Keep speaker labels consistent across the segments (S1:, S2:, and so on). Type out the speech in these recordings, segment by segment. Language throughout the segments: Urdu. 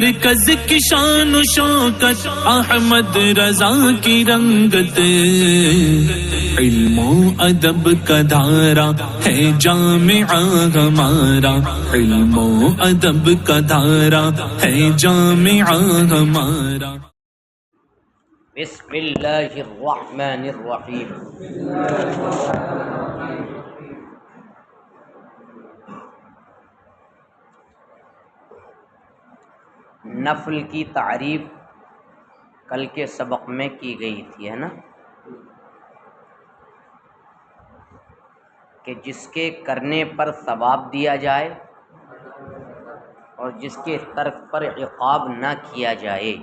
S1: مرکز کی شان و شوکت احمد رضا کی رنگت، علم و ادب کا دھارا ہے جامعہ ہمارا، علم و ادب کا دھارا ہے جامعہ ہمارا۔
S2: بسم اللہ الرحمن الرحیم۔ نفل کی تعریف کل کے سبق میں کی گئی تھی، ہے نا، کہ جس کے کرنے پر ثواب دیا جائے اور جس کے ترک پر عقاب نہ کیا جائے۔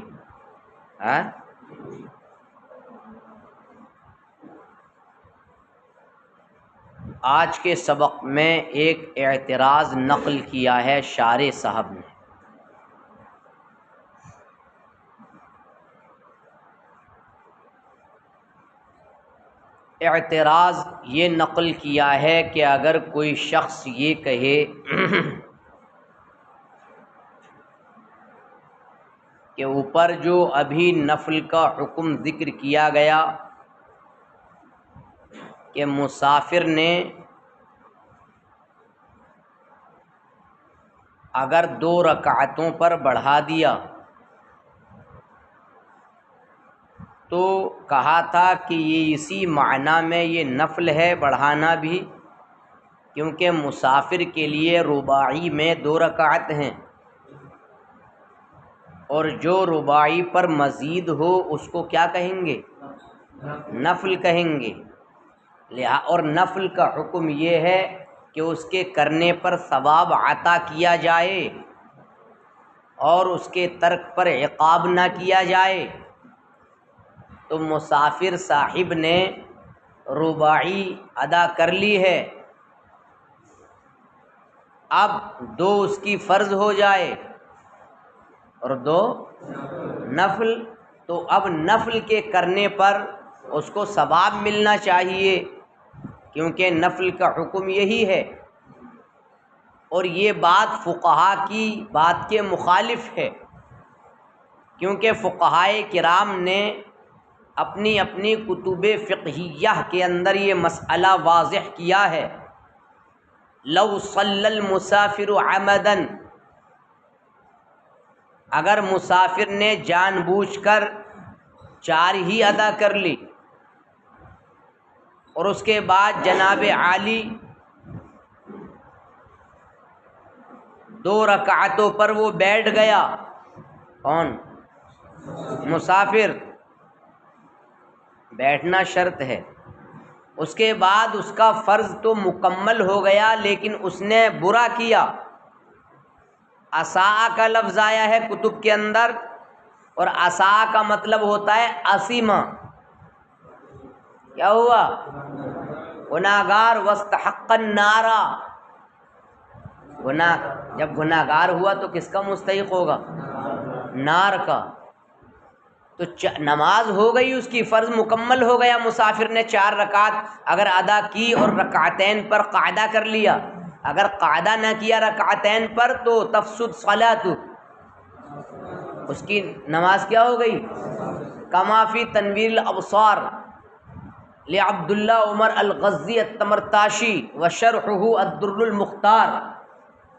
S2: آج کے سبق میں ایک اعتراض نقل کیا ہے شارح صاحب نے۔ اعتراض یہ نقل کیا ہے کہ اگر کوئی شخص یہ کہے کہ اوپر جو ابھی نفل کا حکم ذکر کیا گیا کہ مسافر نے اگر 2 رکعتوں پر بڑھا دیا تو کہا تھا کہ یہ اسی معنی میں یہ نفل ہے بڑھانا بھی، کیونکہ مسافر کے لیے رباعی میں 2 رکعت ہیں، اور جو رباعی پر مزید ہو اس کو کیا کہیں گے؟ نفل کہیں گے۔ اور نفل کا حکم یہ ہے کہ اس کے کرنے پر ثواب عطا کیا جائے اور اس کے ترک پر عقاب نہ کیا جائے۔ تو مسافر صاحب نے رباعی ادا کر لی ہے، اب 2 اس کی فرض ہو جائے اور 2 نفل، تو اب نفل کے کرنے پر اس کو ثواب ملنا چاہیے، کیونکہ نفل کا حکم یہی ہے۔ اور یہ بات فقہا کی بات کے مخالف ہے، کیونکہ فقہائے کرام نے اپنی اپنی کتب فقہیہ کے اندر یہ مسئلہ واضح کیا ہے۔ لو صلی المسافر عمدا، اگر مسافر نے جان بوجھ کر 4 ہی ادا کر لی اور اس کے بعد جناب عالی 2 رکعتوں پر وہ بیٹھ گیا، کون؟ مسافر، بیٹھنا شرط ہے، اس کے بعد اس کا فرض تو مکمل ہو گیا لیکن اس نے برا کیا۔ اساء کا لفظ آیا ہے کتب کے اندر، اور اساء کا مطلب ہوتا ہے اسیمہ، کیا ہوا؟ گناہگار، واستحق النار، جب گناہگار ہوا تو کس کا مستحق ہوگا؟ نار کا۔ تو نماز ہو گئی، اس کی فرض مکمل ہو گیا، مسافر نے 4 رکعت اگر ادا کی اور رکعتین پر قاعدہ کر لیا، اگر قاعدہ نہ کیا رکعتین پر تو تفسد صلاۃ، اس کی نماز کیا ہو گئی؟ کما فی تنویر الابصار لعبداللہ عمر الغزی التمرتاشی وشرحہ الدر المختار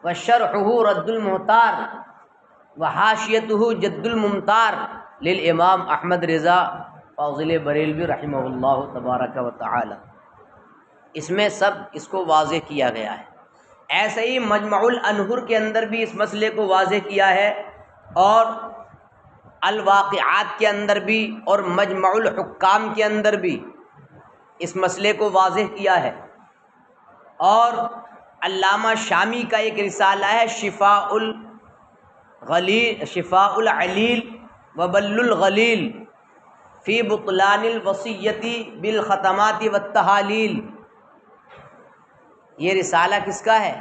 S2: وشرحہ رد المحتار وحاشیتہ جد الممتار للامام احمد رضا فاضل بریلوی رحمہ اللہ تبارک و تعالی۔ اس میں سب اس کو واضح کیا گیا ہے۔ ایسے ہی مجمع الانہر کے اندر بھی اس مسئلے کو واضح کیا ہے، اور الواقعات کے اندر بھی اور مجمع الحکام کے اندر بھی اس مسئلے کو واضح کیا ہے۔ اور علامہ شامی کا ایک رسالہ ہے شفاء العلیل وبل الغلیل فی بطلان الوصیتی بالختمات والتحالیل، یہ رسالہ کس کا ہے؟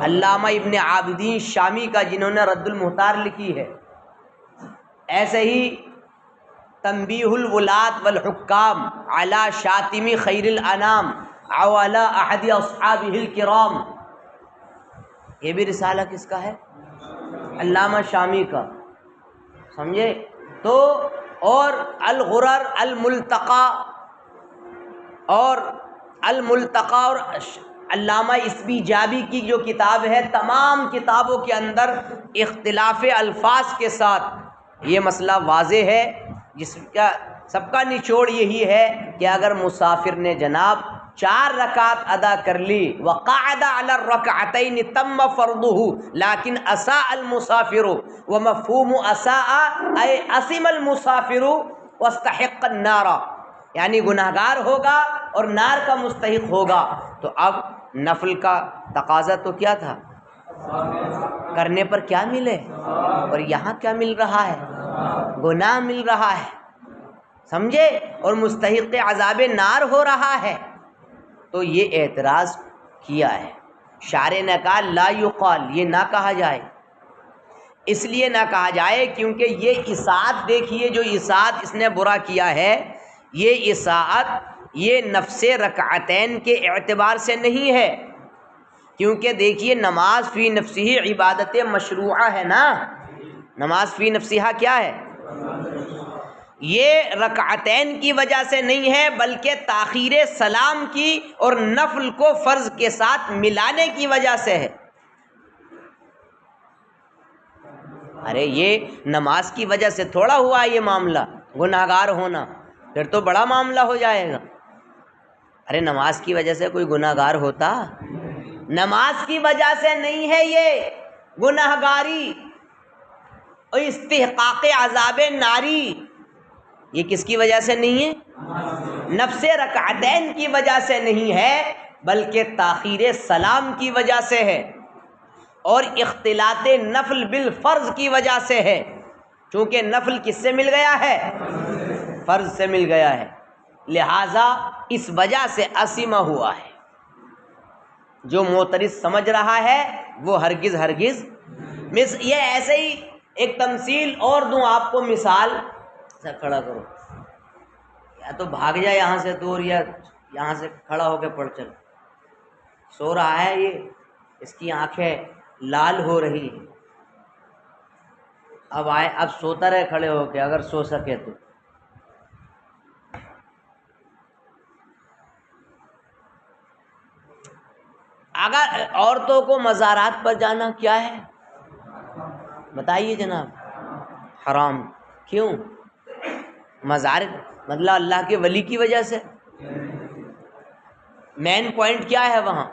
S2: علامہ ابن عابدین شامی کا، جنہوں نے رد المحتار لکھی ہے۔ ایسے ہی تنبیہ الولاة والحکام علی شاتم خیر الانام او علی احد اصحابہ الکرام، یہ بھی رسالہ کس کا ہے؟ علامہ شامی کا، سمجھے؟ تو اور الغرر الملتقى اور علامہ اسبیجابی کی جو کتاب ہے، تمام کتابوں کے اندر اختلاف الفاظ کے ساتھ یہ مسئلہ واضح ہے، جس کا سب کا نچوڑ یہی ہے کہ اگر مسافر نے جناب 4 رکعت ادا کر لی، وقعد علی الرکعتین تم فرضہ لیکن اساء المسافر ومفہوم اساء اے اسم المسافر واستحق النار، یعنی گناہگار ہوگا اور نار کا مستحق ہوگا۔ تو اب نفل کا تقاضا تو کیا تھا؟ کرنے پر کیا ملے، اور یہاں کیا مل رہا ہے؟ گناہ مل رہا ہے، سمجھے؟ اور مستحق عذاب نار ہو رہا ہے۔ تو یہ اعتراض کیا ہے، شارع نے کہا لا یقال، یہ نہ کہا جائے، اس لیے نہ کہا جائے کیونکہ یہ اساءت، دیکھیے جو اساءت اس نے برا کیا ہے، یہ اساءت یہ نفس رکعتین کے اعتبار سے نہیں ہے، کیونکہ دیکھیے نماز فی نفسہ عبادت مشروعہ ہے نا، نماز فی نفسہ کیا ہے؟ یہ رکعتین کی وجہ سے نہیں ہے، بلکہ تاخیر سلام کی اور نفل کو فرض کے ساتھ ملانے کی وجہ سے ہے۔ ارے یہ نماز کی وجہ سے تھوڑا ہوا یہ معاملہ، گناہگار ہونا، پھر تو بڑا معاملہ ہو جائے گا۔ ارے نماز کی وجہ سے کوئی گناہگار ہوتا؟ نماز کی وجہ سے نہیں ہے یہ گناہگاری اور استحقاق عذاب ناری، یہ کس کی وجہ سے نہیں ہے؟ نفس رکعتین کی وجہ سے نہیں ہے، بلکہ تاخیر سلام کی وجہ سے ہے، اور اختلاط نفل بالفرض کی وجہ سے ہے، چونکہ نفل کس سے مل گیا ہے؟ فرض سے مل گیا ہے، لہذا اس وجہ سے اسمہ ہوا ہے۔ جو معترض سمجھ رہا ہے وہ ہرگز یہ ایسے ہی ایک تمثیل اور دوں آپ کو، مثال سے کھڑا کرو، یا تو بھاگ جائے یہاں سے دور، یا یہاں سے کھڑا ہو کے پڑھ چل، سو رہا ہے یہ، اس کی آنکھیں لال ہو رہی ہیں، اب سوتا رہے کھڑے ہو کے اگر سو سکے تو۔ اگر عورتوں کو مزارات پر جانا کیا ہے بتائیے جناب؟ حرام۔ کیوں؟ مزار مطلب اللہ کے ولی کی وجہ سے۔ مین پوائنٹ کیا ہے وہاں؟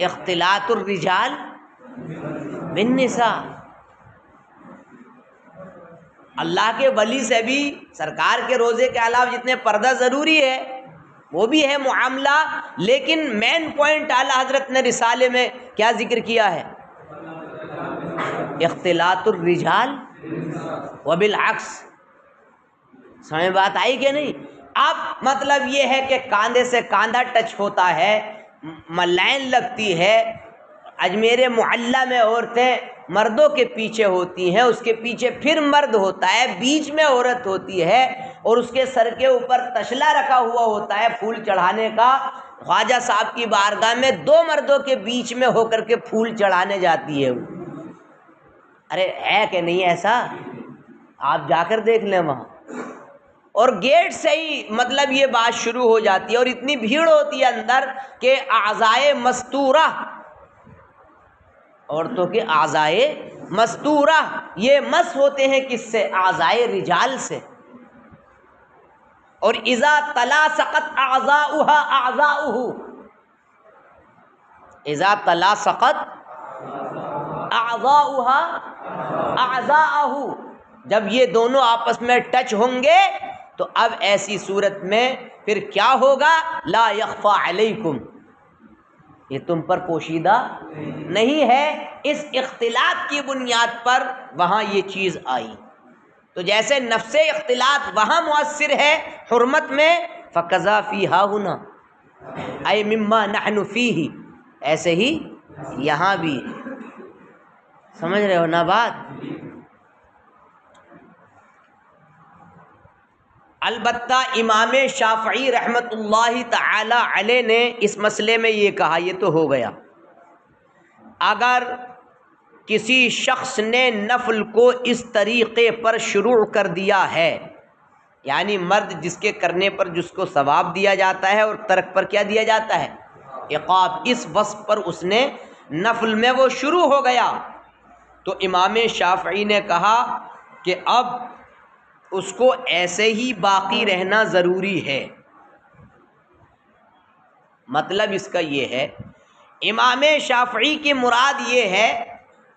S2: اختلاط الرجال بالنساء۔ اللہ کے ولی سے بھی سرکار کے روزے کے علاوہ جتنے پردہ ضروری ہے وہ بھی ہے معاملہ، لیکن مین پوائنٹ اعلیٰ حضرت نے رسالے میں کیا ذکر کیا ہے؟ اختلاط الرجال وبالعکس۔ سمجھ بات آئی کہ نہیں؟ اب مطلب یہ ہے کہ کاندھے سے کاندھا ٹچ ہوتا ہے، لائن لگتی ہے، اجمیر معلیٰ میں عورتیں مردوں کے پیچھے ہوتی ہیں، اس کے پیچھے پھر مرد ہوتا ہے، بیچ میں عورت ہوتی ہے، اور اس کے سر کے اوپر تشلا رکھا ہوا ہوتا ہے پھول چڑھانے کا۔ خواجہ صاحب کی بارگاہ میں 2 مردوں کے بیچ میں ہو کر کے پھول چڑھانے جاتی ہے وہ۔ ارے ہے کہ نہیں ایسا؟ آپ جا کر دیکھ لیں وہاں، اور گیٹ سے ہی مطلب یہ بات شروع ہو جاتی ہے، اور اتنی بھیڑ ہوتی ہے اندر کہ اعضائے مستورہ، عورتوں کے اعضائے مستورہ یہ مس ہوتے ہیں کس سے؟ اعضائے رجال سے۔ اور اذا تلاصقت اعضاؤها اعضاؤه، اذا تلاصقت اعضاؤها اعضاءه، جب یہ دونوں آپس میں ٹچ ہوں گے تو اب ایسی صورت میں پھر کیا ہوگا؟ لا یخفی علیکم، یہ تم پر پوشیدہ نہیں ہے۔ اس اختلاط کی بنیاد پر وہاں یہ چیز آئی۔ تو جیسے نفس اختلاط وہاں مؤثر ہے حرمت میں، فقضا فیہا ہنا اے مما نحن فیہ، ایسے ہی یہاں بھی۔ سمجھ رہے ہو نا بات؟ البتہ امام شافعی رحمۃ اللہ تعالی علیہ نے اس مسئلے میں یہ کہا، یہ تو ہو گیا، اگر کسی شخص نے نفل کو اس طریقے پر شروع کر دیا ہے، یعنی مرد جس کے کرنے پر جس کو ثواب دیا جاتا ہے اور ترک پر کیا دیا جاتا ہے؟ عقاب، اس وصف پر اس نے نفل میں وہ شروع ہو گیا، تو امام شافعی نے کہا کہ اب اس کو ایسے ہی باقی رہنا ضروری ہے۔ مطلب اس کا یہ ہے، امام شافعی کی مراد یہ ہے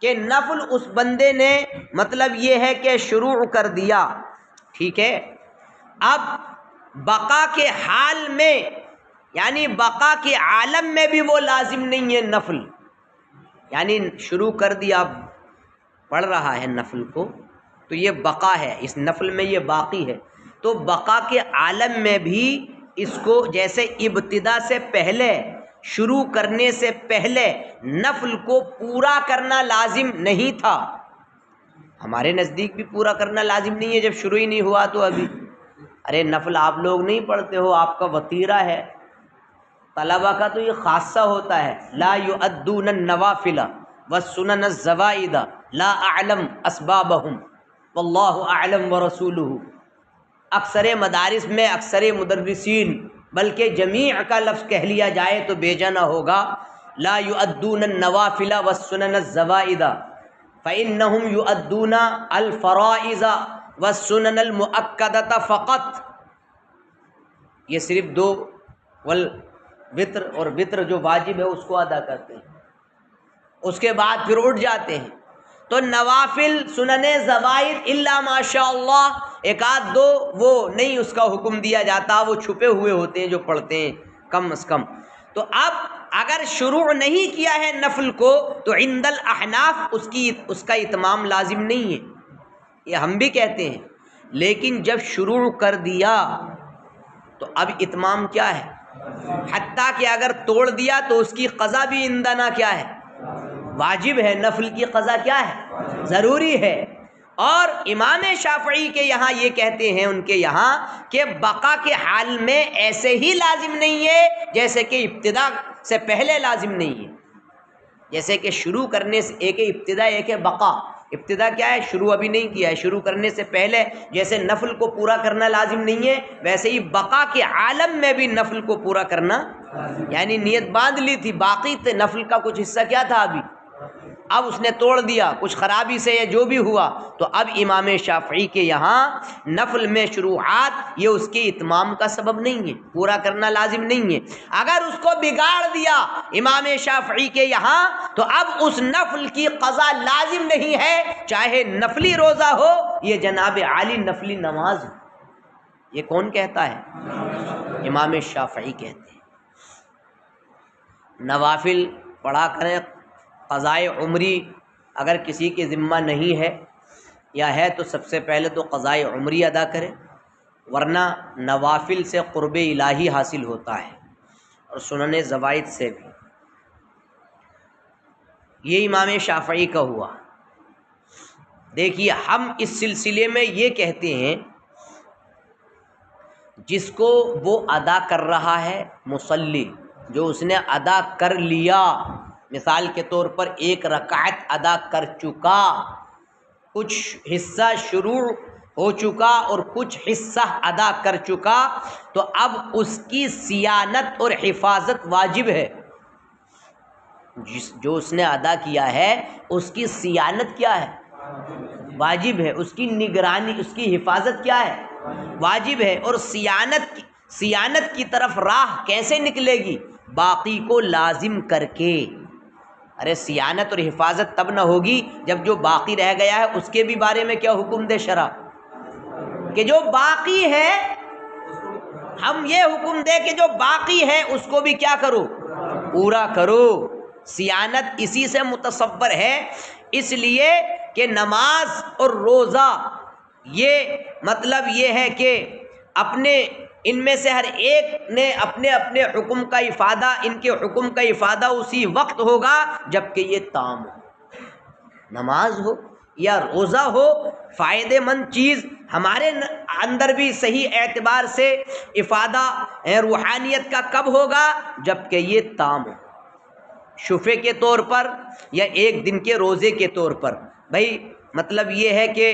S2: کہ نفل اس بندے نے مطلب یہ ہے کہ شروع کر دیا، ٹھیک ہے، اب بقا کے حال میں یعنی بقا کے عالم میں بھی وہ لازم نہیں ہے نفل، یعنی شروع کر دیا، پڑھ رہا ہے نفل کو تو یہ بقا ہے، اس نفل میں یہ باقی ہے، تو بقا کے عالم میں بھی اس کو جیسے ابتدا سے پہلے، شروع کرنے سے پہلے نفل کو پورا کرنا لازم نہیں تھا، ہمارے نزدیک بھی پورا کرنا لازم نہیں ہے جب شروع ہی نہیں ہوا تو ابھی، ارے نفل آپ لوگ نہیں پڑھتے ہو، آپ کا وطیرہ ہے، طلبہ کا تو یہ خاصہ ہوتا ہے، لا یؤدون النوافل والسنن الزوائد لا اعلم اسبابهم واللہ اعلم ورسولہ، اکثر مدارس میں اکثر مدرسین بلکہ جمیع کا لفظ کہہ لیا جائے تو بیجا نہ ہوگا، لا یؤدون النوافل والسنن الزوائد فإنهم یؤدون الفرائض والسنن المؤکدۃ فقط، یہ صرف دو والوتر، اور وتر جو واجب ہے اس کو ادا کرتے ہیں، اس کے بعد پھر اٹھ جاتے ہیں، تو نوافل سنن زوائد الا ماشاء اللہ ایک آدھ دو وہ نہیں اس کا حکم دیا جاتا، وہ چھپے ہوئے ہوتے ہیں جو پڑھتے ہیں کم از کم، تو اب اگر شروع نہیں کیا ہے نفل کو تو عند الاحناف اس کا اتمام لازم نہیں ہے، یہ ہم بھی کہتے ہیں، لیکن جب شروع کر دیا تو اب اتمام کیا ہے، حتیٰ کہ اگر توڑ دیا تو اس کی قضا بھی عندنا کیا ہے، واجب ہے، نفل کی قضا کیا ہے، ضروری ہے، اور امام شافعی کے یہاں یہ کہتے ہیں ان کے یہاں کہ بقا کے حال میں ایسے ہی لازم نہیں ہے جیسے کہ ابتدا سے پہلے لازم نہیں ہے، جیسے کہ شروع کرنے سے ایک ہے ابتدا ایک ہے بقا، ابتدا کیا ہے، شروع ابھی نہیں کیا ہے، شروع کرنے سے پہلے جیسے نفل کو پورا کرنا لازم نہیں ہے ویسے ہی بقا کے عالم میں بھی نفل کو پورا کرنا، یعنی نیت باندھ لی تھی، باقی تھے نفل کا کچھ حصہ کیا تھا ابھی، اب اس نے توڑ دیا کچھ خرابی سے یا جو بھی ہوا، تو اب امام شافعی کے یہاں نفل میں شروعات یہ اس کے اتمام کا سبب نہیں ہے، پورا کرنا لازم نہیں ہے، اگر اس کو بگاڑ دیا امام شافعی کے یہاں تو اب اس نفل کی قضا لازم نہیں ہے، چاہے نفلی روزہ ہو یہ جناب عالی نفلی نماز ہو، یہ کون کہتا ہے؟ امام شافعی کہتے ہیں، نوافل پڑھا کریں، قضائے عمری اگر کسی کے ذمہ نہیں ہے یا ہے تو سب سے پہلے تو قضائے عمری ادا کرے، ورنہ نوافل سے قرب الہی حاصل ہوتا ہے اور سنن زوائد سے بھی، یہ امام شافعی کا ہوا۔ دیکھیے ہم اس سلسلے میں یہ کہتے ہیں جس کو وہ ادا کر رہا ہے مصلی، جو اس نے ادا کر لیا، مثال کے طور پر ایک رکعت ادا کر چکا، کچھ حصہ شروع ہو چکا اور کچھ حصہ ادا کر چکا، تو اب اس کی صیانت اور حفاظت واجب ہے، جو اس نے ادا کیا ہے اس کی صیانت کیا ہے، واجب ہے، اس کی نگرانی، اس کی حفاظت کیا ہے، واجب ہے، اور صیانت کی طرف راہ کیسے نکلے گی؟ باقی کو لازم کر کے، ارے صیانت اور حفاظت تب نہ ہوگی جب جو باقی رہ گیا ہے اس کے بھی بارے میں کیا حکم دے شرع، کہ جو باقی ہے ہم یہ حکم دے کہ جو باقی ہے اس کو بھی کیا کرو، پورا کرو، صیانت اسی سے متصور ہے، اس لیے کہ نماز اور روزہ یہ مطلب یہ ہے کہ اپنے ان میں سے ہر ایک نے اپنے اپنے حکم کا افادہ، ان کے حکم کا افادہ اسی وقت ہوگا جب کہ یہ تام ہو، نماز ہو یا روزہ ہو، فائدہ مند چیز ہمارے اندر بھی صحیح اعتبار سے افادہ روحانیت کا کب ہوگا؟ جب کہ یہ تام ہو، شفے کے طور پر یا ایک دن کے روزے کے طور پر؟ بھائی مطلب یہ ہے کہ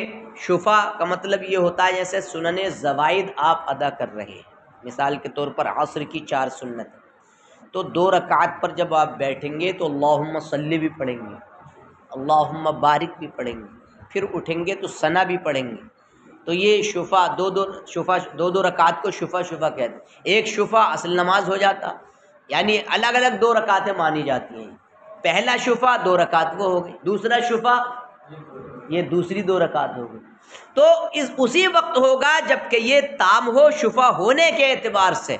S2: شفا کا مطلب یہ ہوتا ہے جیسے سنن زوائد آپ ادا کر رہے ہیں، مثال کے طور پر عصر کی 4 سنت، تو 2 رکعت پر جب آپ بیٹھیں گے تو اللہم صلی بھی پڑھیں گے، اللہم بارک بھی پڑھیں گے، پھر اٹھیں گے تو ثنا بھی پڑھیں گے، تو یہ شفا دو رکعت کو شفا کہتے ہیں۔ ایک شفا اصل نماز ہو جاتا، یعنی الگ الگ 2 رکعتیں مانی جاتی ہیں۔ پہلا شفا 2 رکعت وہ ہو گئی، دوسرا شفا یہ دوسری 2 رکعت ہو گئی۔ تو اسی وقت ہوگا جب کہ یہ تام ہو شفا ہونے کے اعتبار سے،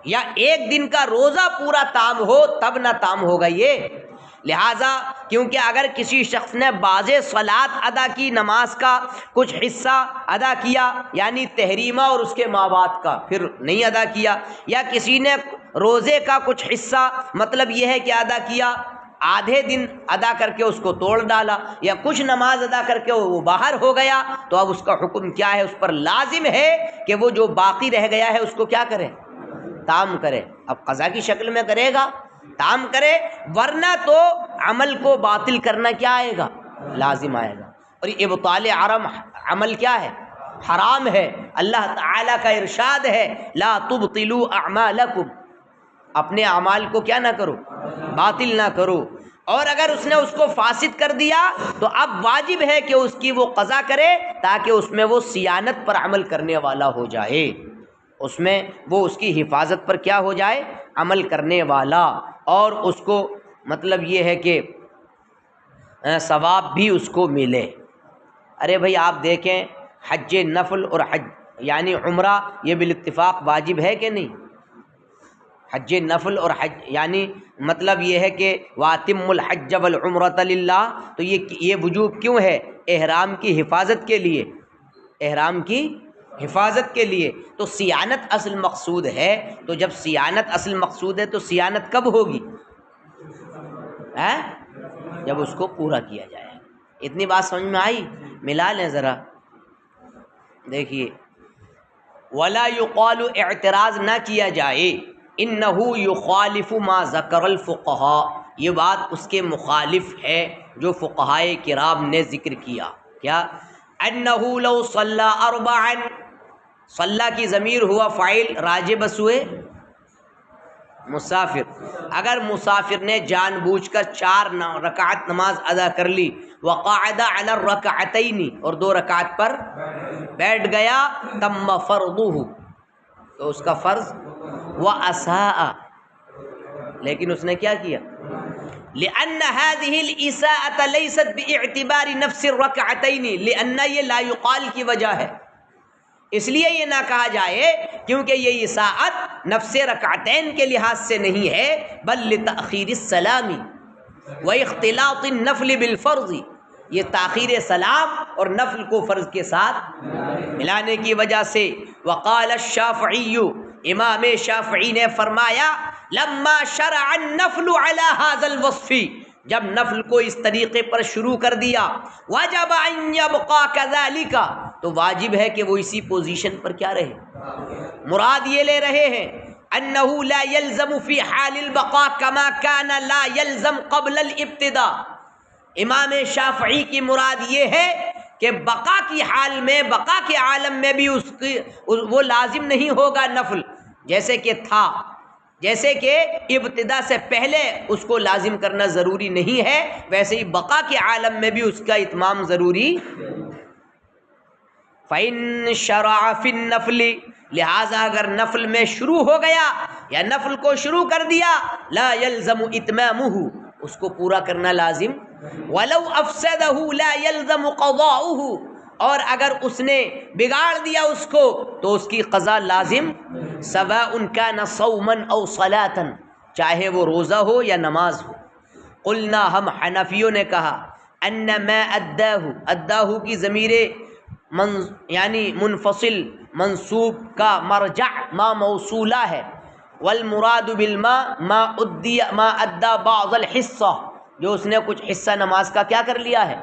S2: یا ایک دن کا روزہ پورا تام ہو تب نہ تام ہوگا یہ۔ لہٰذا کیونکہ اگر کسی شخص نے بعض صلات ادا کی، نماز کا کچھ حصہ ادا کیا، یعنی تحریمہ اور اس کے ماں بعد کا پھر نہیں ادا کیا، یا کسی نے روزے کا کچھ حصہ مطلب یہ ہے کہ ادا کیا، آدھے دن ادا کر کے اس کو توڑ ڈالا، یا کچھ نماز ادا کر کے وہ باہر ہو گیا، تو اب اس کا حکم کیا ہے؟ اس پر لازم ہے کہ وہ جو باقی رہ گیا ہے اس کو کیا کرے؟ تام کرے۔ اب قضا کی شکل میں کرے گا، تام کرے، ورنہ تو عمل کو باطل کرنا کیا آئے گا؟ لازم آئے گا۔ اور یہ ابطال عمل کیا ہے؟ حرام ہے۔ اللہ تعالیٰ کا ارشاد ہے لا تبطلوا اعمالکم، اپنے اعمال کو کیا نہ کرو؟ باطل نہ کرو۔ اور اگر اس نے اس کو فاسد کر دیا تو اب واجب ہے کہ اس کی وہ قضا کرے، تاکہ اس میں وہ صیانت پر عمل کرنے والا ہو جائے، اس میں وہ اس کی حفاظت پر کیا ہو جائے؟ عمل کرنے والا، اور اس کو مطلب یہ ہے کہ ثواب بھی اس کو ملے۔ ارے بھائی آپ دیکھیں، حج نفل اور حج یعنی عمرہ یہ بالاتفاق واجب ہے کہ نہیں؟ حج نفل اور حج یعنی مطلب یہ ہے کہ واتم الحج والعمرۃ للہ، تو یہ وجوب کیوں ہے؟ احرام کی حفاظت کے لیے، احرام کی حفاظت کے لیے۔ تو صیانت اصل مقصود ہے، تو جب صیانت اصل مقصود ہے تو صیانت کب ہوگی؟ جب اس کو پورا کیا جائے۔ اتنی بات سمجھ میں آئی؟ ملا لیں ذرا، دیکھیے ولا یقال، اعتراض نہ کیا جائے، انہ یخالف ما ذکر الفقہاء، یہ بات اس کے مخالف ہے جو فقہائے کرام نے ذکر کیا۔ کیا؟ انہ لو صلی اربعا، صلی کی ضمیر ہوا فاعل راجع بسوئے مسافر، اگر مسافر نے جان بوجھ کر 4 رکعت نماز ادا کر لی، وقعد علی الرکعتین، اور 2 رکعت پر بیٹھ گیا، تم فرضہ، تو اس کا فرض، واساء، لیکن اس نے کیا کیا؟ لأن هذه الإساءة ليست باعتبار نفس الركعتين، لأن یہ لا يقال کی وجہ ہے، اس لیے یہ نہ کہا جائے کیونکہ یہ اساءت نفس رکعتین کے لحاظ سے نہیں ہے، بل لتأخیر السلام واختلاط النفل بالفرض، یہ تاخیر سلام اور نفل کو فرض کے ساتھ ملانے کی وجہ سے۔ وقال الشافعی، امام شافعی نے فرمایا لما شرع النفل على هذا الوصف، جب نفل کو اس طریقے پر شروع کر دیا، وجب ان يبقى كذلك، تو واجب ہے کہ وہ اسی پوزیشن پر کیا رہے۔ مراد یہ لے رہے ہیں انه لا يلزم في حال البقاء كما كان لا يلزم قبل الابتداء، امام شافعی کی مراد یہ ہے کہ بقا کی حال میں، بقا کے عالم میں بھی اس کی وہ لازم نہیں ہوگا نفل، جیسے کہ تھا، جیسے کہ ابتدا سے پہلے اس کو لازم کرنا ضروری نہیں ہے، ویسے ہی بقا کے عالم میں بھی اس کا اتمام ضروری۔ فَإِن شَرَعَ فِي النَّفْلِ، لہٰذا اگر نفل میں شروع ہو گیا یا نفل کو شروع کر دیا، لا يلزم اتمامه، اس کو پورا کرنا لازم، ولو افسده لا يلزم قضاؤه، اور اگر اس نے بگاڑ دیا اس کو تو اس کی قضا لازم، سواء كان صوما او صلاة، چاہے وہ روزہ ہو یا نماز ہو۔ قلنا، ہم حنفیوں نے کہا، ان ما اداہ کی ضمیر یعنی منفصل منصوب کا مرجع ما موصولہ ہے، والمراد بالما ما ادا بعض الحصہ، جو اس نے کچھ حصہ نماز کا کیا کر لیا ہے،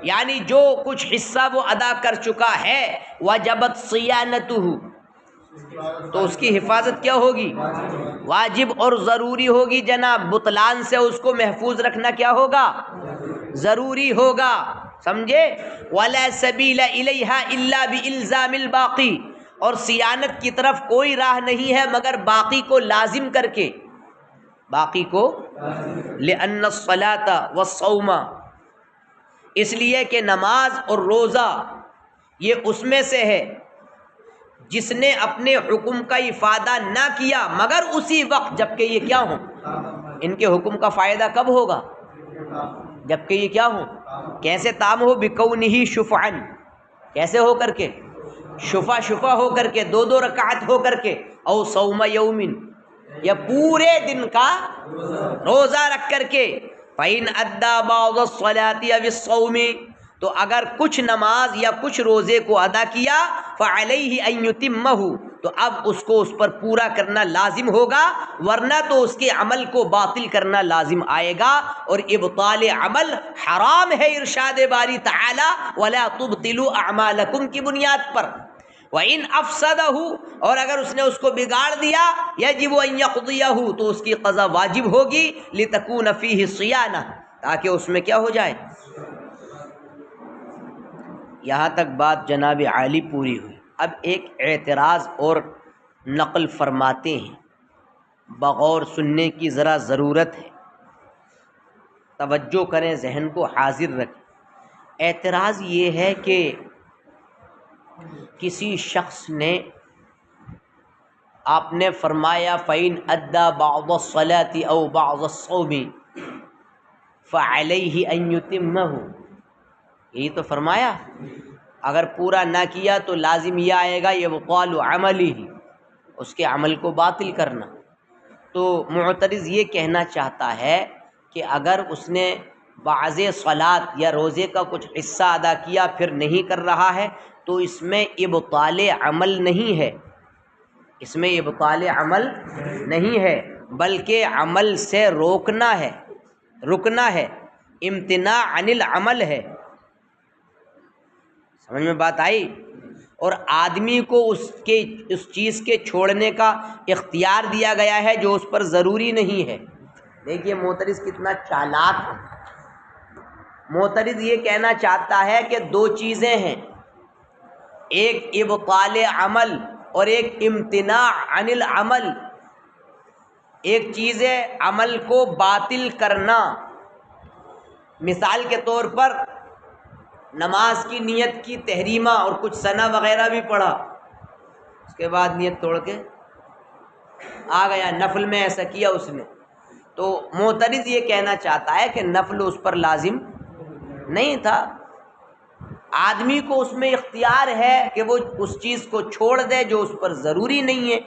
S2: یعنی جو کچھ حصہ وہ ادا کر چکا ہے، وجبت صیانتہ، تو اس کی حفاظت کیا ہوگی؟ واجب اور ضروری ہوگی جناب. بطلان سے اس کو محفوظ رکھنا کیا ہوگا؟ ضروری ہوگا. سمجھے؟ وَلَا سَبِيلَ إِلَيْهَا إِلَّا بِإِلْزَامِ الْبَاقِي، اور صیانت کی طرف کوئی راہ نہیں ہے مگر باقی کو لازم کر کے. باقی کو لِأَنَّ الصَّلَاةَ وَالصَّوْمَ، اس لیے کہ نماز اور روزہ یہ اس میں سے ہے جس نے اپنے حکم کا افادہ نہ کیا مگر اسی وقت جبکہ یہ کیا ہوں. ان کے حکم کا فائدہ کب ہوگا؟ جبکہ یہ کیا ہوں. کیسے تام ہو؟ بِكَوْنِهِ شُفْعًا، کیسے ہو کر کے؟ شفع ہو کر کے، 2 رکعت ہو کر کے. او صوم یومن، یا پورے دن کا روزہ رکھ کر کے. فَإِنْ أَدَّى بَعْضَ الصَّلَاةِ أَوِ الصَّوْمِ، تو اگر کچھ نماز یا کچھ روزے کو ادا کیا، فَعَلَيْهِ أَن يُتِمَّهُ، تو اب اس کو اس پر پورا کرنا لازم ہوگا، ورنہ تو اس کے عمل کو باطل کرنا لازم آئے گا. اور ابطال عمل حرام ہے ارشاد باری تعالی وَلَا تُبْطِلُوا أَعْمَالَكُمْ کی بنیاد پر. وَإِنْ أَفْسَدَهُ، اور اگر اس نے اس کو بگاڑ دیا، يَجِبُ أَن يَقْضِيَهُ، تو اس کی قضا واجب ہوگی. لِتَكُونَ فِيهِ صِيَانَةٌ، تاکہ اس میں کیا ہو جائے. یہاں تک بات جناب عالی پوری ہوئی. اب ایک اعتراض اور نقل فرماتے ہیں، بغور سننے کی ذرا ضرورت ہے، توجہ کریں، ذہن کو حاضر رکھیں. اعتراض یہ ہے کہ کسی شخص نے، آپ نے فرمایا فَإِنْ أَدَّى بَعْضَ الصَّلَاةِ أَوْ بَعْضَ الصَّوْمِ فَعَلَيْهِ أَن يُتِمَّهُ، یہی تو فرمایا. اگر پورا نہ کیا تو لازم یہ آئے گا يَبْطَلُ عَمَلِهِ، اس کے عمل کو باطل کرنا. تو معترض یہ کہنا چاہتا ہے کہ اگر اس نے بعض صلات یا روزے کا کچھ حصہ ادا کیا پھر نہیں کر رہا ہے تو اس میں ابطال عمل نہیں ہے، اس میں ابطال عمل نہیں ہے، بلکہ عمل سے روکنا ہے، رکنا ہے، امتناع عن العمل ہے. سمجھ میں بات آئی؟ اور آدمی کو اس چیز کے چھوڑنے کا اختیار دیا گیا ہے جو اس پر ضروری نہیں ہے. دیکھیے معترض کتنا چالاک ہے. معترض یہ کہنا چاہتا ہے کہ 2 چیزیں ہیں، ایک ابطال عمل اور ایک امتناع عن العمل. ایک چیز ہے عمل کو باطل کرنا. مثال کے طور پر نماز کی نیت کی تحریمہ اور کچھ ثنا وغیرہ بھی پڑھا، اس کے بعد نیت توڑ کے آ گیا، نفل میں ایسا کیا اس نے. تو معترض یہ کہنا چاہتا ہے کہ نفل اس پر لازم نہیں تھا، آدمی کو اس میں اختیار ہے کہ وہ اس چیز کو چھوڑ دے جو اس پر ضروری نہیں ہے.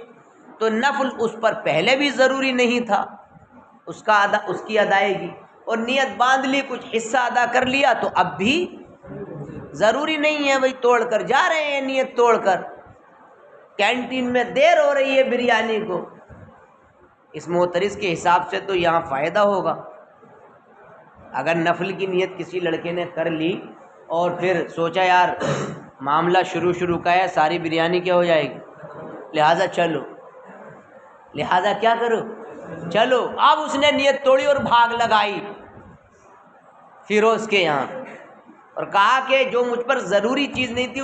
S2: تو نفل اس پر پہلے بھی ضروری نہیں تھا، اس کی ادائیگی، اور نیت باندھ لی، کچھ حصہ ادا کر لیا تو اب بھی ضروری نہیں ہے. وہی توڑ کر جا رہے ہیں، نیت توڑ کر، کینٹین میں دیر ہو رہی ہے بریانی کو. اس معترض کے حساب سے تو یہاں فائدہ ہوگا. اگر نفل کی نیت کسی لڑکے نے کر لی اور پھر سوچا یار معاملہ شروع کا ہے، ساری بریانی کیا ہو جائے گی، لہٰذا چلو، لہٰذا کیا کرو، چلو. اب اس نے نیت توڑی اور بھاگ لگائی فیروز کے یہاں اور کہا کہ جو مجھ پر ضروری چیز نہیں تھی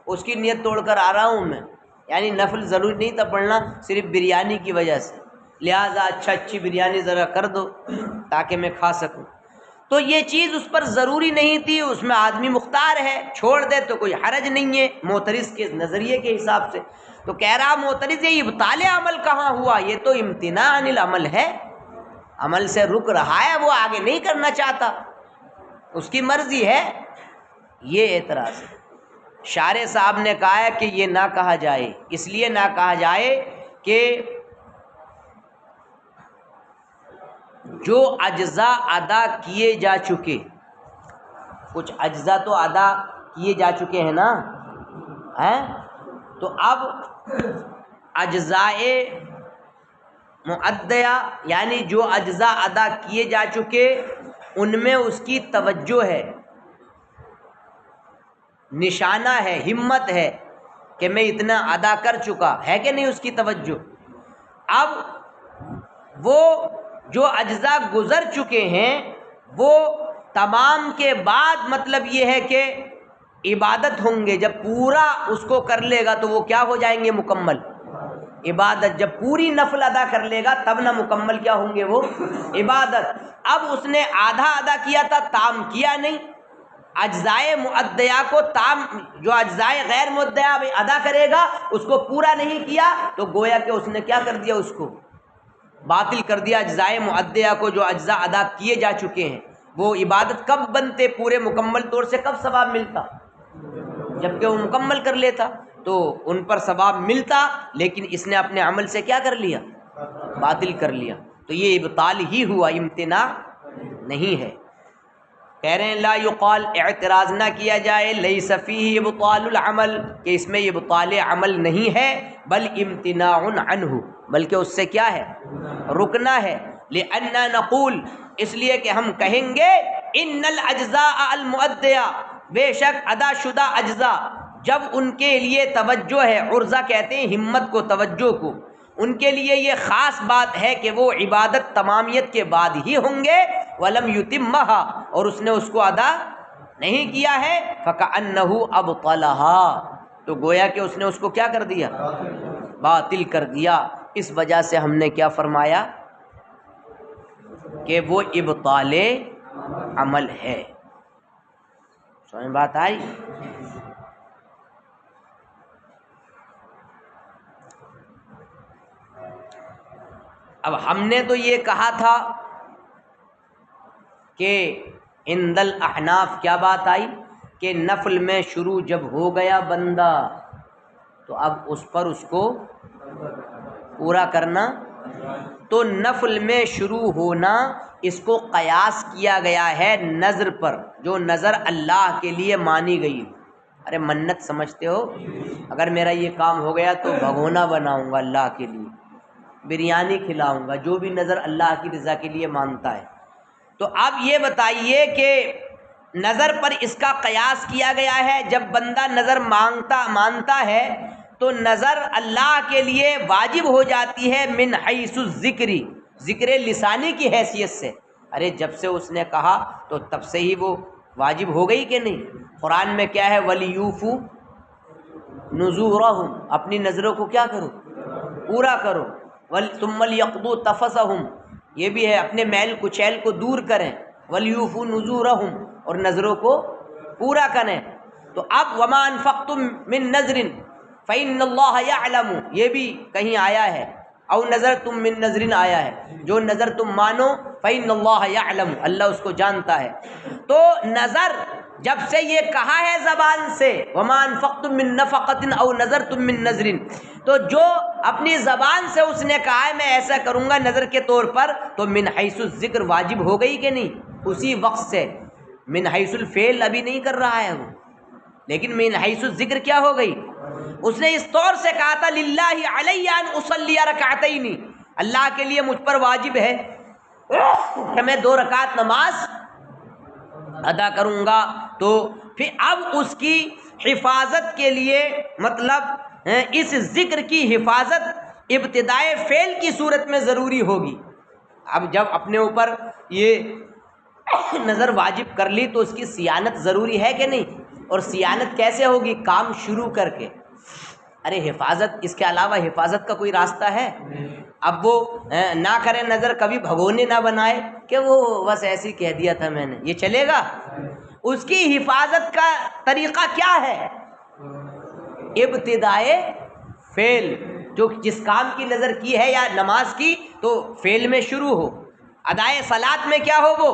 S2: اس کی نیت توڑ کر آ رہا ہوں میں، یعنی نفل ضروری نہیں تھا پڑھنا، صرف بریانی کی وجہ سے، لہٰذا اچھی بریانی ذرا کر دو تاکہ میں کھا سکوں. تو یہ چیز اس پر ضروری نہیں تھی، اس میں آدمی مختار ہے، چھوڑ دے تو کوئی حرج نہیں ہے معترض کے نظریے کے حساب سے. تو کہہ رہا معترض یہ ابطال عمل کہاں ہوا، یہ تو امتناع عن العمل ہے، عمل سے رک رہا ہے، وہ آگے نہیں کرنا چاہتا، اس کی مرضی ہے. یہ اعتراض ہے. شارح صاحب نے کہا ہے کہ یہ نہ کہا جائے، اس لیے نہ کہا جائے کہ جو اجزاء ادا کیے جا چکے، کچھ اجزاء تو ادا کیے جا چکے ہیں نا، تو اب اجزاء معدیہ یعنی جو اجزاء ادا کیے جا چکے ان میں اس کی توجہ ہے، نشانہ ہے، ہمت ہے کہ میں اتنا ادا کر چکا ہے کہ نہیں اس کی توجہ. اب وہ جو اجزاء گزر چکے ہیں وہ تمام کے بعد مطلب یہ ہے کہ عبادت ہوں گے. جب پورا اس کو کر لے گا تو وہ کیا ہو جائیں گے؟ مکمل عبادت. جب پوری نفل ادا کر لے گا تب نہ مکمل کیا ہوں گے؟ وہ عبادت. اب اس نے آدھا ادا کیا تھا، تام کیا نہیں. اجزائے معدیہ کو تام، جو اجزائے غیر معدیہ ادا کرے گا اس کو پورا نہیں کیا تو گویا کہ اس نے کیا کر دیا؟ اس کو باطل کر دیا. اجزائے معدیہ کو جو اجزاء ادا کیے جا چکے ہیں وہ عبادت کب بنتے؟ پورے مکمل طور سے کب ثواب ملتا؟ جبکہ وہ مکمل کر لیتا تو ان پر ثواب ملتا، لیکن اس نے اپنے عمل سے کیا کر لیا؟ باطل کر لیا. تو یہ ابطال ہی ہوا، امتناع نہیں ہے. کہہ رہے ہیں لا یقال، اعتراض نہ کیا جائے، لیس فیہ ابطال العمل، کہ اس میں ابطال عمل نہیں ہے، بل امتناع عنہ، بلکہ اس سے کیا ہے؟ رکنا ہے. لأننا نقول، اس لیے کہ ہم کہیں گے ان الاجزاء المؤدیہ، بے شک ادا شدہ اجزاء جب ان کے لیے توجہ ہے، عرضہ کہتے ہیں ہمت کو، توجہ کو، ان کے لیے یہ خاص بات ہے کہ وہ عبادت تمامیت کے بعد ہی ہوں گے. ولم یتمھا، اور اس نے اس کو ادا نہیں کیا ہے. فکأنہ ابطلھا، تو گویا کہ اس نے اس کو کیا کر دیا؟ باطل کر دیا. اس وجہ سے ہم نے کیا فرمایا کہ وہ ابطال عمل ہے. سمجھ بات آئی؟ اب ہم نے تو یہ کہا تھا کہ عند الاحناف کیا بات آئی کہ نفل میں شروع جب ہو گیا بندہ تو اب اس پر اس کو پورا کرنا. تو نفل میں شروع ہونا اس کو قیاس کیا گیا ہے نظر پر، جو نظر اللہ کے لیے مانی گئی. ارے منت سمجھتے ہو؟ اگر میرا یہ کام ہو گیا تو بھگونا بناؤں گا اللہ کے لیے، بریانی کھلاؤں گا، جو بھی نظر اللہ کی رضا کے لیے مانتا ہے. تو اب یہ بتائیے کہ نظر پر اس کا قیاس کیا گیا ہے. جب بندہ نظر مانتا ہے تو نظر اللہ کے لیے واجب ہو جاتی ہے من حیث الذکر، ذکر لسانی کی حیثیت سے. ارے جب سے اس نے کہا تو تب سے ہی وہ واجب ہو گئی کہ نہیں؟ قرآن میں کیا ہے؟ وَلِيُوفُوا نُذُورَهُمْ، اپنی نظروں کو کیا کرو؟ پورا کرو. ثُمَّ لْيَقْضُوا تَفَثَهُمْ، یہ بھی ہے اپنے میل کچیل کو دور کریں. وَلْيُوفُوا نُذُورَهُمْ، اور نظروں کو پورا کریں. تو اب وَمَا أَنفَقْتُم مِّن نَّذْرٍ فَإِنَّ اللَّهَ يَعْلَمُ، یہ بھی کہیں آیا ہے. او نظرتم من نظر آیا ہے، جو نظر تم مانو فإن اللہ یعلم، اللہ اس کو جانتا ہے. تو نظر جب سے یہ کہا ہے زبان سے وما انفقتم من نفقۃ او نظرتم من نظر، تو جو اپنی زبان سے اس نے کہا ہے میں ایسا کروں گا نظر کے طور پر، تو من حیث الذکر واجب ہو گئی کہ نہیں؟ اسی وقت سے. من حیث الفعل ابھی نہیں کر رہا ہے وہ، لیکن من حیث الذکر کیا ہو گئی؟ اس نے اس طور سے کہا تھا للہ علی ان اصلی رکعتین، اللہ کے لیے مجھ پر واجب ہے کہ میں 2 رکعت نماز ادا کروں گا. تو پھر اب اس کی حفاظت کے لیے مطلب اس ذکر کی حفاظت ابتدائے فعل کی صورت میں ضروری ہوگی. اب جب اپنے اوپر یہ نظر واجب کر لی تو اس کی صیانت ضروری ہے کہ نہیں؟ اور صیانت کیسے ہوگی؟ کام شروع کر کے. ارے حفاظت، اس کے علاوہ حفاظت کا کوئی راستہ ہے؟ اب وہ نہ کرے نظر، کبھی بھگونے نہ بنائے کہ وہ بس ایسے کہہ دیا تھا میں نے، یہ چلے گا؟ اس کی حفاظت کا طریقہ کیا ہے؟ ابتدائے فعل، جو جس کام کی نظر کی ہے یا نماز کی تو فعل میں شروع ہو، ادائے صلات میں کیا ہو؟ وہ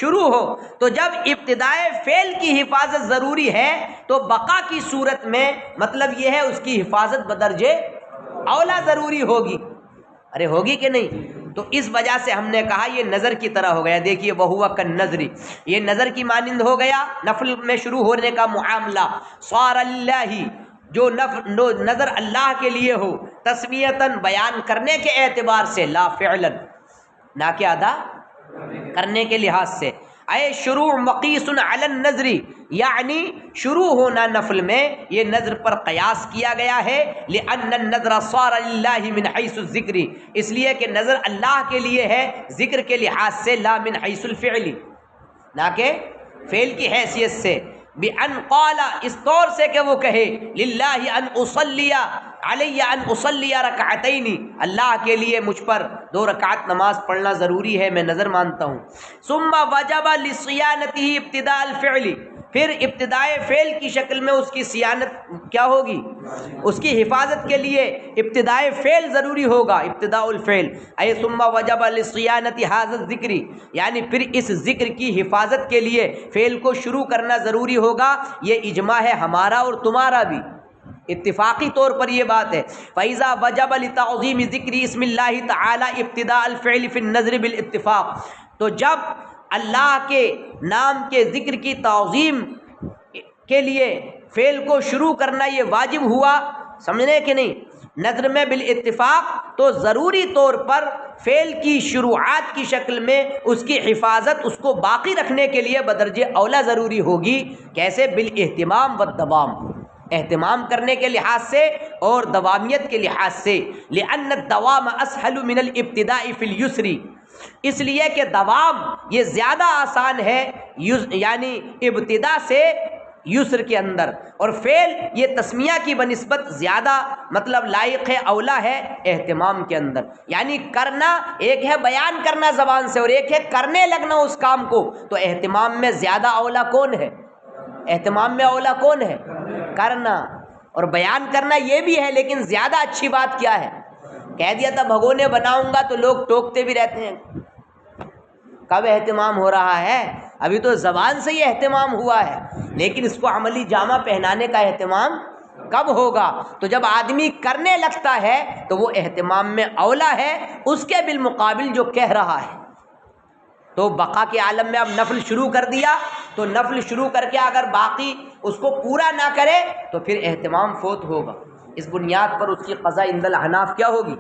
S2: شروع ہو. تو جب ابتدائے فعل کی حفاظت ضروری ہے تو بقا کی صورت میں مطلب یہ ہے اس کی حفاظت بدرجے اولا ضروری ہوگی. ارے ہوگی کہ نہیں؟ تو اس وجہ سے ہم نے کہا یہ نظر کی طرح ہو گیا. دیکھیے وَهُوَ كَالنَّذْرِ، یہ نظر کی مانند ہو گیا نفل میں شروع ہونے کا معاملہ. صَارَ لِلَّهِ، جو نظر اللہ کے لیے ہو، تسمیتاً بیان کرنے کے اعتبار سے، لا فعلاً، نہ کہ ادا کرنے کے لحاظ سے. اے شروع مقیس علی النذر، یعنی شروع ہونا نفل میں یہ نذر پر قیاس کیا گیا ہے، لأن النذر صار للہ من حیث الذکر، اس لیے کہ نذر اللہ کے لیے ہے ذکر کے لحاظ سے، لا من حیث الفعل، نہ کہ فعل کی حیثیت سے، بأن قال، اس طور سے کہ وہ کہے، للہ ان اصلی علی ان اصلی رکعتین، اللہ کے لیے مجھ پر 2 رکعت نماز پڑھنا ضروری ہے، میں نظر مانتا ہوں، ثم وجب لصیانتہ ابتداء الفعل، پھر ابتدائے فعل کی شکل میں اس کی صیانت کیا ہوگی، اس کی حفاظت کے لیے ابتدائے فعل ضروری ہوگا، ابتداء الفعل، اے ثم وجب لصیانت ھذا الذکر، یعنی پھر اس ذکر کی حفاظت کے لیے فعل کو شروع کرنا ضروری ہوگا، یہ اجماع ہے ہمارا اور تمہارا بھی، اتفاقی طور پر یہ بات ہے۔ فَإِذَا وَجَبَ لِتَعْظِيمِ ذِكْرِ اسْمِ اللَّهِ تَعَالَى ابْتِدَاءَ الْفِعْلِ فِي النَّذْرِ بِالْاتِّفَاقِ، تو جب اللہ کے نام کے ذکر کی تعظیم کے لیے فعل کو شروع کرنا یہ واجب ہوا، سمجھنے کہ نہیں، نظر میں بالاتفاق، تو ضروری طور پر فعل کی شروعات کی شکل میں اس کی حفاظت، اس کو باقی رکھنے کے لیے بدرجہ اولا ضروری ہوگی، کیسے، بالاہتمام والدوام، اہتمام کرنے کے لحاظ سے اور دوامیت کے لحاظ سے، لأن الدوام اسهل من الابتداء فی اليسر، اس لیے کہ دوام یہ زیادہ آسان ہے یعنی ابتدا سے یسر کے اندر، اور فعل یہ تسمیہ کی بنسبت زیادہ مطلب لائق ہے، اولا ہے اہتمام کے اندر، یعنی کرنا ایک ہے بیان کرنا زبان سے اور ایک ہے کرنے لگنا اس کام کو، تو اہتمام میں زیادہ اولا کون ہے، اہتمام میں اولا کون ہے، کرنا، اور بیان کرنا یہ بھی ہے، لیکن زیادہ اچھی بات کیا ہے، کہہ دیا تھا بھگونے بناؤں گا تو لوگ ٹوکتے بھی رہتے ہیں، کب اہتمام ہو رہا ہے، ابھی تو زبان سے ہی اہتمام ہوا ہے، لیکن اس کو عملی جامہ پہنانے کا اہتمام کب ہوگا، تو جب آدمی کرنے لگتا ہے تو وہ اہتمام میں اولا ہے اس کے بالمقابل جو کہہ رہا ہے۔ تو بقا کے عالم میں اب نفل شروع کر دیا، تو نفل شروع کر کے اگر باقی اس کو پورا نہ کرے تو پھر اہتمام فوت ہوگا، اس بنیاد پر اس کی قضا عند الاحناف کیا ہوگی،